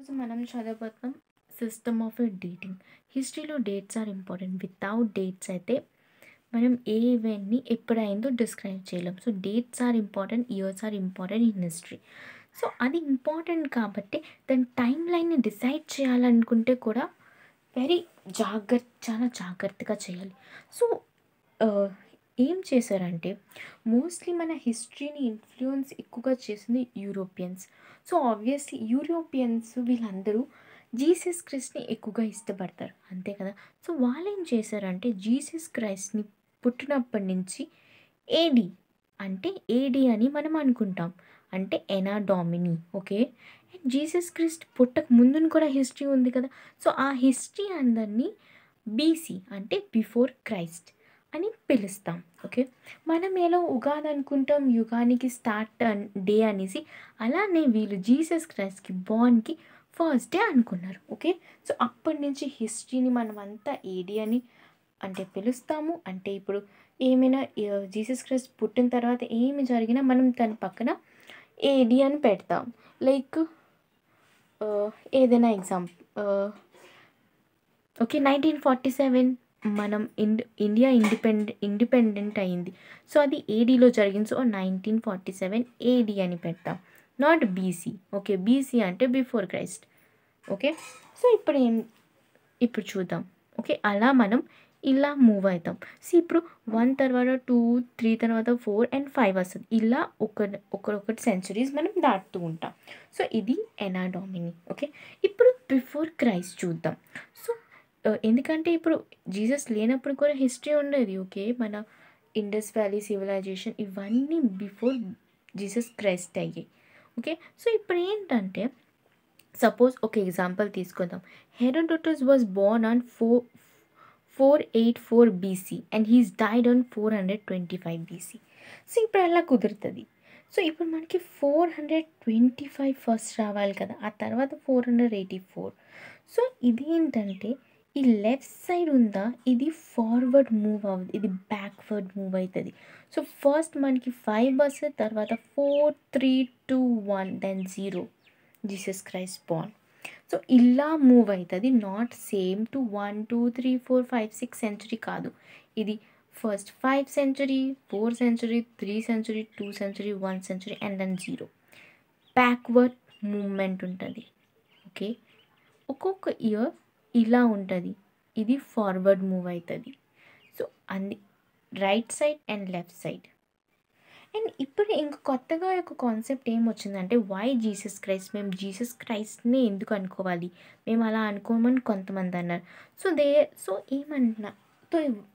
ఈరోజు మనం చదవబోతున్నాం సిస్టమ్ ఆఫ్ ఎ డేటింగ్. హిస్టరీలో dates are important. Without dates అయితే మనం ఏ ఈవెంట్ని ఎప్పుడైందో డిస్క్రైబ్ చేయలేం. So dates are important, years are important in history. So అది ఇంపార్టెంట్ కాబట్టి దాని టైం లైన్ని డిసైడ్ చేయాలనుకుంటే కూడా వెరీ చాలా జాగ్రత్తగా చేయాలి. సో ఏం చేశారంటే మోస్ట్లీ మన హిస్టరీని ఇన్ఫ్లుయెన్స్ ఎక్కువగా చేసింది యూరోపియన్స్. సో ఆబ్వియస్లీ యూరోపియన్స్ వీళ్ళందరూ జీసస్ క్రైస్ట్ని ఎక్కువగా ఇష్టపడతారు, అంతే కదా. సో వాళ్ళు ఏం చేశారంటే జీసస్ క్రైస్ట్ని పుట్టినప్పటి నుంచి ఏడి అంటే ఏడి అని మనం అనుకుంటాం, అంటే ఎనా డామినీ. ఓకే, అండ్ జీసస్ క్రైస్ట్ పుట్టక ముందుని కూడా హిస్టరీ ఉంది కదా. సో ఆ హిస్టరీ అందరినీ బీసీ అంటే బిఫోర్ క్రైస్ట్ అని పిలుస్తాం. ఓకే, మనం ఎలా ఉగాది అనుకుంటాం యుగానికి స్టార్ట్ డే అనేసి, అలానే వీళ్ళు జీసస్ క్రైస్ట్కి బార్న్కి ఫస్ట్ డే అనుకున్నారు. ఓకే, సో అప్పటి నుంచి హిస్టరీని మనం అంతా ఏడి అని అంటే పిలుస్తాము. అంటే ఇప్పుడు ఏమైనా జీసస్ క్రైస్ట్ పుట్టిన తర్వాత ఏమి జరిగినా మనం దాని పక్కన ఏడి అని పెడతాం. లైక్ ఏదైనా ఎగ్జాంపుల్, ఓకే 1947 మనం ఇండియా ఇండిపెండెంట్ అయింది. సో అది ఏడీలో జరిగింది. సో 1947 ఏడి అని పెడతాం, నాట్ బీసీ. ఓకే, బీసీ అంటే బిఫోర్ క్రైస్ట్. ఓకే, సో ఇప్పుడు చూద్దాం. ఓకే, అలా మనం ఇలా మూవ్ అవుతాం. సో ఇప్పుడు 1 తర్వాత 2, 3 తర్వాత 4 అండ్ 5 వస్తుంది. ఇలా ఒకటి సెంచురీస్ మనం దాటుతూ ఉంటాం. సో ఇది ఎనా డామినీ. ఓకే, ఇప్పుడు బిఫోర్ క్రైస్ట్ చూద్దాం. సో ఎందుకంటే ఇప్పుడు జీసస్ లేనప్పుడు కూడా హిస్టరీ ఉండేది. ఓకే, మన ఇండస్ వ్యాలీ సివిలైజేషన్ ఇవన్నీ బిఫోర్ జీసస్ క్రైస్ట్ అయ్యాయి. ఓకే, సో ఇప్పుడు ఏంటంటే సపోజ్ ఒక ఎగ్జాంపుల్ తీసుకుందాం. Herodotus was Born on 484 BC and he's died on 425 BC. So ఇప్పుడు అలా కుదురుతుంది. సో ఇప్పుడు మనకి 425 ఫస్ట్ రావాలి కదా, ఆ తర్వాత 484. సో ఇది ఏంటంటే ఈ లెఫ్ట్ సైడ్ ఉందా, ఇది ఫార్వర్డ్ మూవ్ అవుతుంది, ఇది బ్యాక్వర్డ్ మూవ్ అవుతుంది. సో ఫస్ట్ మనకి 5 వస్తుంది, తర్వాత 4, 3, 2, 1 then 0, Jesus Christ born. So ఇలా మూవ్ అవుతుంది, నాట్ సేమ్ టు 1, 2, 3, 4, 5, 6 సెంచురీ కాదు. ఇది first 5 century, 4 century, 3 century, 2 century, 1 century and then 0. Backward movement ఉంటుంది. ఓకే, ఒక్కొక్క ఇయర్ ఇలా ఉంటుంది, ఇది ఫార్వర్డ్ మూవ్ అవుతుంది. So right side and left side. And ఇప్పుడు ఇంక కొత్తగా ఒక కాన్సెప్ట్ ఏం వచ్చిందంటే వై జీసస్ క్రైస్ట్, మేము జీసస్ క్రైస్ట్ని ఎందుకు అనుకోవాలి, మేము అలా అనుకోమని కొంతమంది అన్నారు. సో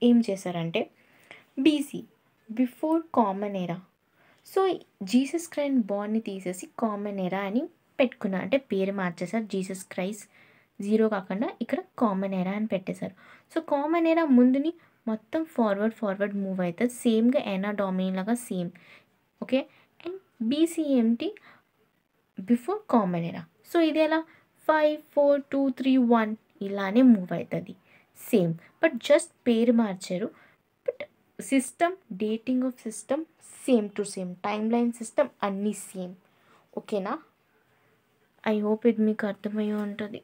ఏం చేశారంటే BC before common era. So Jesus Christ బార్న్ని తీసేసి కామన్ ఎరా అని పెట్టుకున్నారు, అంటే పేరు మార్చేశారు. జీసస్ క్రైస్ట్ 0 కాకుండా ఇక్కడ కామన్ ఎరా అని పెట్టేశారు. సో కామన్ ఎరా ముందుని మొత్తం ఫార్వర్డ్ మూవ్ అవుతుంది, సేమ్గా ఎనా డామినీ లాగా సేమ్. ఓకే, అండ్ బీసీ ఏంటి, బిఫోర్ కామన్ ఎరా. సో ఇది ఎలా 5, 4, 2, 3, 1 ఇలానే మూవ్ అవుతుంది సేమ్, బట్ జస్ట్ పేరు మార్చారు. But system, dating of system same to same, time line system అన్నీ సేమ్. ఓకేనా, ఐ హోప్ ఇది మీకు అర్థమయ్యి ఉంటుంది.